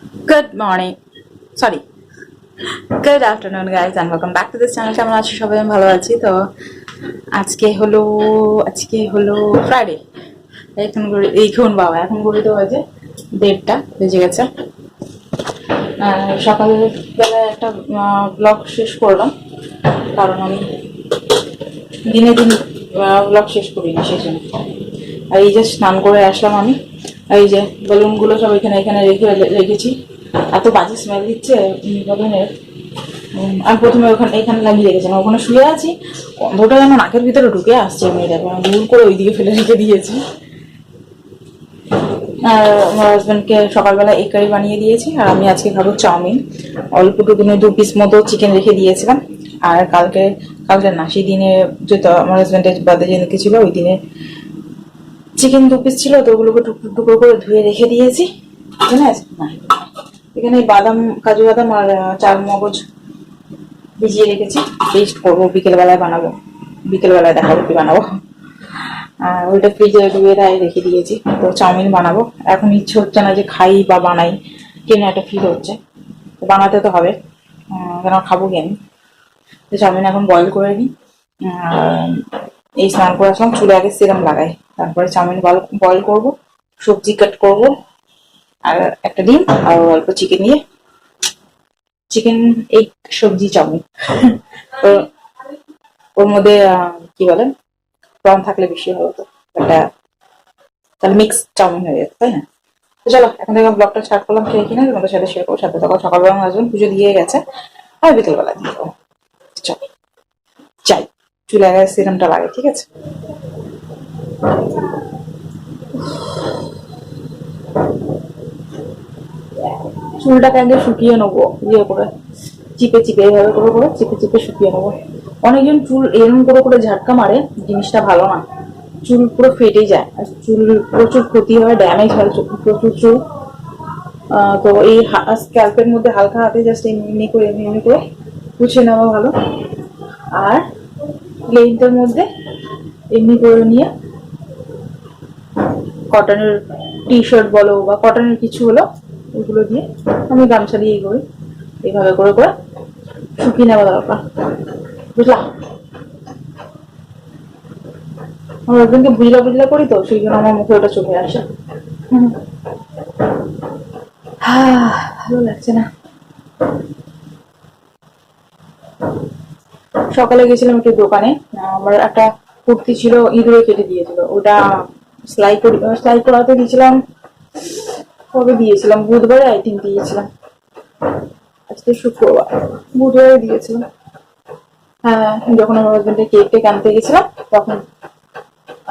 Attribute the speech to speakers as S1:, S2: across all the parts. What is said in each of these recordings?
S1: Good morning. Sorry. Good afternoon, guys, and welcome back to this channel. কেমন আছো সবাই? আমি ভালো আছি। তো আজকে হলো ফ্রাইডে। এখন ঘড়িতে বাজে 1:30 বেজে গেছে। সকালবেলায় একটা ব্লগ শেষ করলাম, কারণ আমি দিনে দিন ব্লগ শেষ করি না, সেই জন্য। আর এই যে স্নান করে আসলাম আমি। এই যে বেলুনগুলো সব এখানে এখানে রেখেছি। এত বাজে স্মেল দিচ্ছে বেলুনের। আর প্রথমে এখানে লাগিয়ে রেখেছিলাম, ওখানে শুয়ে আছি, গন্ধটা যেন নাকের ভিতরে ঢুকে আসছে। আমি এটা ভুল করে ওইদিকে ফেলে রেখে দিয়েছি। আর আমার হাজব্যান্ডকে সকালবেলা এগ কারি বানিয়ে দিয়েছি, আর আমি আজকে খাবো চাউমিন। অল্পটুকুনে 2 পিস মতো চিকেন রেখে দিয়েছিলাম। আর কালকে না, সেই দিনে যেটা আমার হাজব্যান্ডের বার্থডে যেদিনকে ছিল, ওই দিনে চিকেন 2 পিস ছিল, তো ওগুলোকে টুকরো টুকরো করে ধুয়ে রেখে দিয়েছি। এখানে আছে না, এখানে বাদাম, কাজু বাদাম আর চাল মগজ ভিজিয়ে রেখেছি। পেস্ট করবো, বিকেলবেলায় বানাবো। বিকেলবেলায় দেখাবো কি বানাবো। আর ওইটা ফ্রিজে ডুবিয়ে রেখে দিয়েছি। তো চাউমিন বানাবো। এখন ইচ্ছে হচ্ছে না যে খাই বা বানাই, কেন একটা ফিল হচ্ছে। বানাতে তো হবে, কেন খাবো কি আমি। তো চাউমিন এখন বয়েল করে নিই। এই স্নান করে আসলাম, চুলে আগে সিরাম লাগাই, তারপরে চাউমিন বয়েল করবো, সবজি কাট করবো, আর একটা ডিম আর অল্প চিকেন নিয়ে চিকেন এই সবজি চাউমিন। তো ওর মধ্যে কি বলেন, প্রন থাকলে বেশি ভালো হতো, একটা তাহলে মিক্স চাউমিন হয়ে যেত, তাই না? তো চলো, এখন থেকে ব্লগটা স্টার্ট করলাম। খেয়ে কিনা তোমাদের সাথে শেয়ার করবো। সাথে সকাল সকালবেলা আমার হাজবেন্ড পুজো দিয়ে গেছে, আর বিকেলবেলা দিয়ে যাবো। চলো যাই, চুলে আগে সিরামটা লাগে, ঠিক আছে? চুলটাকে আগে শুকিয়ে নেবো, ইয়ে করে চিপে চিপে, এইভাবে করে করে চিপে চিপে শুকিয়ে নেবো। অনেকজন চুল এরম করে করে ঝাটকা মারে, জিনিসটা ভালো না। চুল পুরো ফেটে যায়, আর চুল প্রচুর ক্ষতি হয়, ড্যামেজ হয় প্রচুর চুল। তো এই স্ক্যাল্পের মধ্যে হালকা হাতে জাস্ট এমনি করে এমনি করে পুছে নেওয়া ভালো। আর লেন্থের মধ্যে এমনি করে নিয়ে কটনের টি শার্ট বলো বা কটনের কিছু হলো, ওগুলো দিয়ে, আমি গামছা দিয়েই করি, এইভাবে করে করে শুকিয়ে নেওয়া দরকার, বুঝলা? আমার হাজবেন্ডকে বুঝলা বুঝলা করি, তো সেই জন্য আমার মুখে ওটা চলে আসে। ভালো লাগছে না। সকালে গেছিলাম একটু দোকানে, আমার একটা কুর্তি ছিল, ইঁদুরে কেটে দিয়েছিল, ওটা সেলাই করাতে দিয়েছিলাম। কবে দিয়েছিলাম? বুধবারে আই থিঙ্ক দিয়েছিলাম। আজকে শুক্রবার, বুধবারে দিয়েছিলাম। হ্যাঁ, যখন আমার হাজবেন্ডের কেক আনতে গেছিলাম, তখন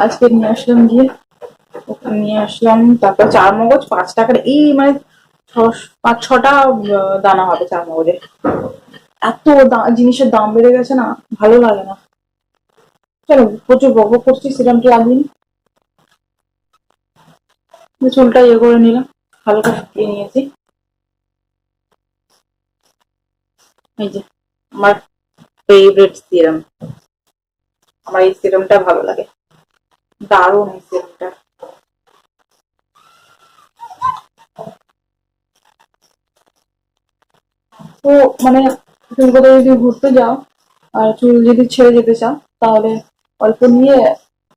S1: আজকে নিয়ে আসলাম, গিয়ে নিয়ে আসলাম। তারপর চার মগজ 5 টাকার, এই মানে 5-6টা দানা হবে চার মগজের। এত জিনিসের দাম বেড়ে গেছে না, ভালো লাগে না। চলো, প্রচুর বকবক করছি, সিরামটা লাগিয়ে চুলটা ইয়ে করে নিলাম, হালকা শুকিয়ে নিয়েছি। এই যে আমার ফেভারিট সিরাম, আমার এই সিরামটা ভালো লাগে, দারুণ এই সিরামটা। তো মানে তুমি কোথাও যদি ঘুরতে যাও আর চুল যদি ছেড়ে যেতে চাও, তাহলে অল্প নিয়ে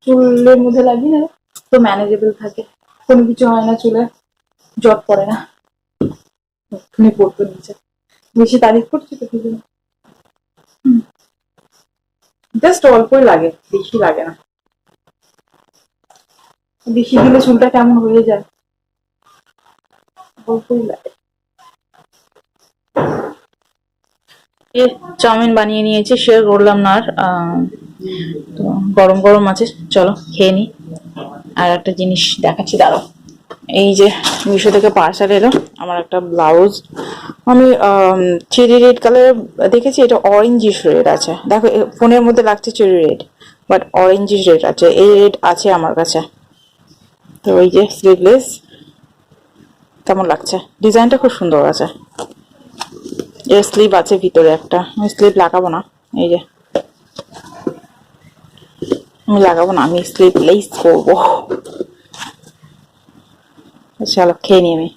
S1: চুলের মধ্যে লাগিয়ে নেবে, তো ম্যানেজেবল থাকে, কোনো কিছু হয় না, চুলে জট পড়ে না। তুমি পড়তো নিচে, বেশি তারিফ করছি তো কিছু, জাস্ট অল্পই লাগে, বেশি লাগে না। বেশি দিলে চুলটা কেমন হয়ে যায়, অল্পই লাগে। চাউমিন বানিয়ে নিয়েছি, শেয়ার করলাম না আর। তো গরম গরম আছে, চলো খেয়ে নি। আর একটা জিনিস দেখাচ্ছি, দাঁড়াও। এই যে মিশো থেকে পার্সেল এলো, আমার একটা ব্লাউজ। আমি চেরি রেড কালার দেখেছি, এটা অরেঞ্জিশ রেড আছে। দেখো ফোনের মধ্যে লাগছে cherry red, but orangish red আছে, এই রেড আছে আমার কাছে। তো এই যে স্লিভলেস, কেমন লাগছে? ডিজাইনটা খুব সুন্দর আছে। এর স্লিভ আছে ভিতরে একটা, আমি স্লিভ লাগাবো না, এই যে আমি লাগাবো না, আমি স্লিভ লেস করবো। চলো খেয়ে নি আমি।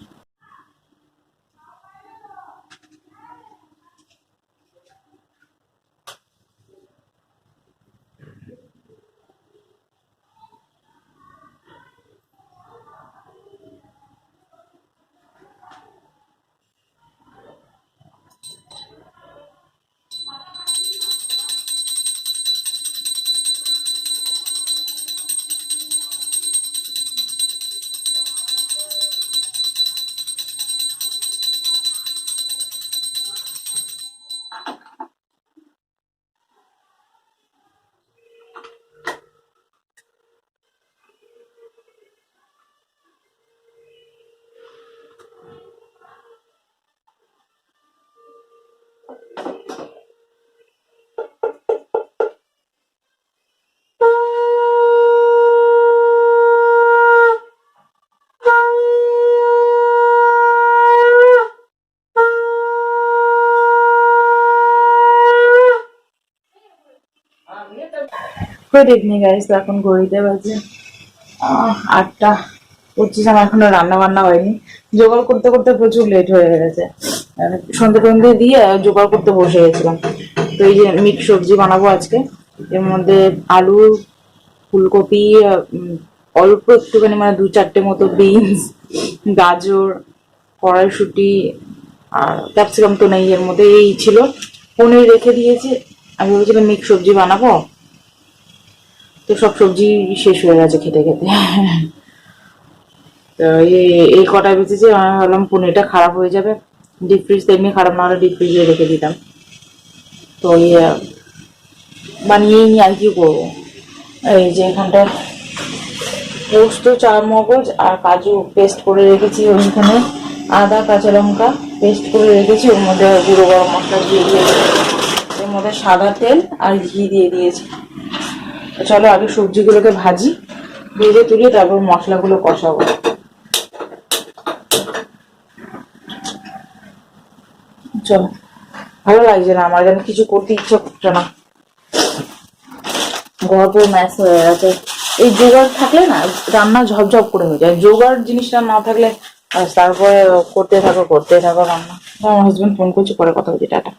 S1: Good evening guys. তো এখন ঘড়িতে বাজে 8:25। আমার এখনো রান্না বান্না হয়নি, জোগাড় করতে করতে প্রচুর লেট হয়ে গেছে। সন্ধ্যে টন্ধে দিয়ে জোগাড় করতে বসে গেছিলাম। তো এই যে মিক্স সবজি বানাবো আজকে। এর মধ্যে আলু, ফুলকপি, অল্প একটুখানি মানে 2-4টে মতো বিনস, গাজর, কড়াইশুটি আর ক্যাপসিকাম তো নেই এর মধ্যে, এই ছিল। পনির রেখে দিয়েছি। আমি ভেবেছিলাম মিক্স সবজি বানাবো, তো সব সবজি শেষ হয়ে গেছে খেতে খেতে। তো এই কটা বেঁচেছে। আমি ভাবলাম পনিরটা খারাপ হয়ে যাবে, ডিপ ফ্রিজ তেমনি খারাপ না হলে ডিপ ফ্রিজে রেখে দিতাম। তো বানিয়েই নি আর কি করবো। এই যে এখানটা পোস্ত, চারমগজ আর কাজু পেস্ট করে রেখেছি ওইখানে, আদা কাঁচা লঙ্কা পেস্ট করে রেখেছি। ওর মধ্যে গুঁড়ো গরম মশলা দিয়ে দিয়েছি, এর মধ্যে সাদা তেল আর ঘি দিয়ে দিয়েছি। চলো আগে সবজিগুলোকে ভাজি, ভেজে তুলে তারপর মশলাগুলো কষাবো। চলো, ভালো লাগছে না, আমার যেন কিছু করতে ইচ্ছা করছে না, ঘর পুরো ম্যাচ হয়ে গেছে। এই জোগাড় থাকলে না রান্না ঝপঝপ করে হয়ে যায়, জোগাড় জিনিসটা না থাকলে তারপরে করতে থাকো রান্না। আমার হাজবেন্ড ফোন করছে, পরে কথা বলছি, টাটা।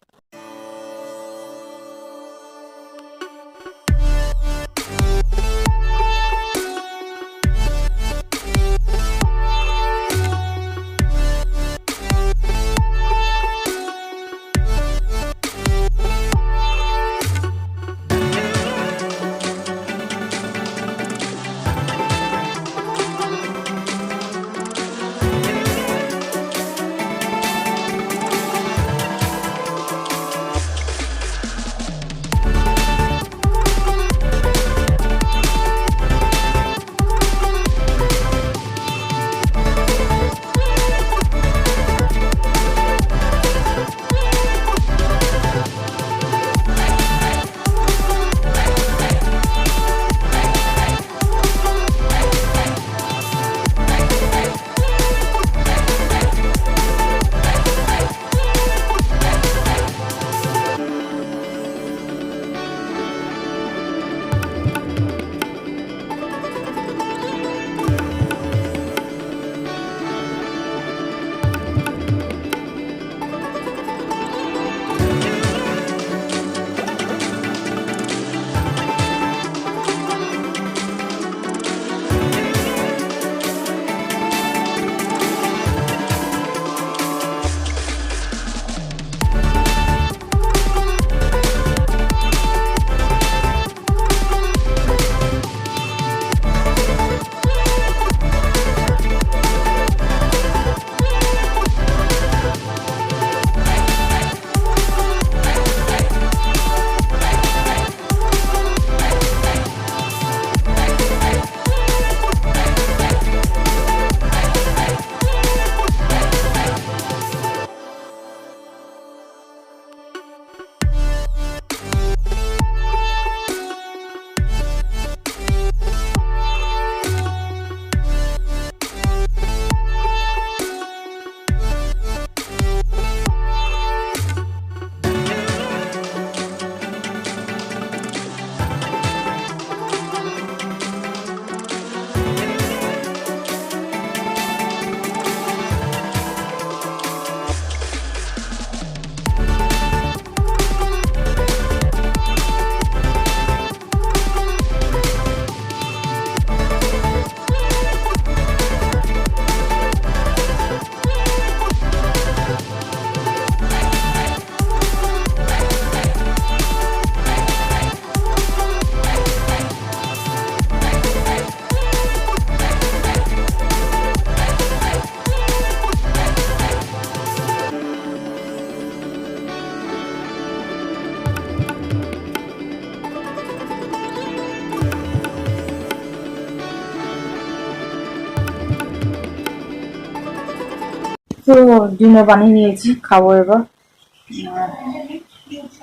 S1: তো ডিনার বানিয়ে নিয়েছি, খাবো এবার।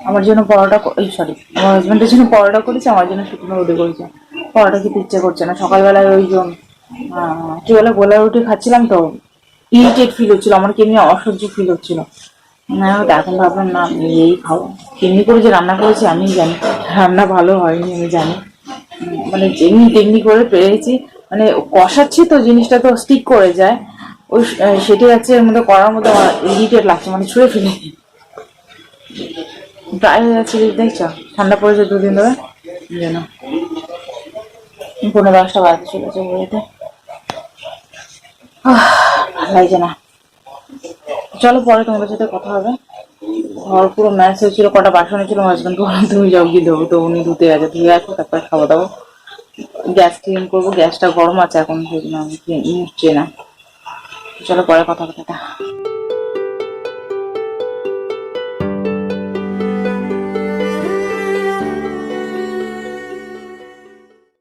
S1: আমার জন্য পরোটা, সরি, আমার হাজবেন্ডের জন্য পরোটা করেছে, আমার জন্য শুকনো রুটি করেছে। পরোটা খেতে ইচ্ছে করছে না, সকালবেলায় ওই জন্য কি বলে গোলা রুটি খাচ্ছিলাম তো ইরিটেট ফিল হচ্ছিল, আমার কেমনি অসহ্য ফিল হচ্ছিল। না এখন ভাবলাম না এই খাবো। কেমনি করে যে রান্না করেছি আমি জানি, রান্না ভালো হয়নি আমি জানি, মানে যেমনি তেমনি করে পেরেছি, মানে কষাচ্ছি তো জিনিসটা তো স্টিক করে যায়, ওই সেটি আছে এর মধ্যে করার মধ্যে আমার ইরিটেট লাগছে, মানে ছুঁড়ে ফেলে ড্রাই হয়ে যাচ্ছে। দেখছো ঠান্ডা পড়েছে দুদিন ধরে, যেন 9:10টা বাজতে চলেছে বইতে, ভালো লাগছে না। চলো পরে তোমাদের সাথে কথা হবে। ঘর পুরো ম্যাচ হয়েছিল, কটা বাসন হয়েছিল, হাজবেন্ডকে বললাম তুমি যাও গিয়ে দেবো, তো উনি ধুতে গেছে, ধুয়ে আসবো তারপরে খাওয়া দাবো, গ্যাস ক্লিন করবো, গ্যাসটা গরম আছে এখন, সেজন্য আমি মুছছি না। চলো পরে কথা হবে।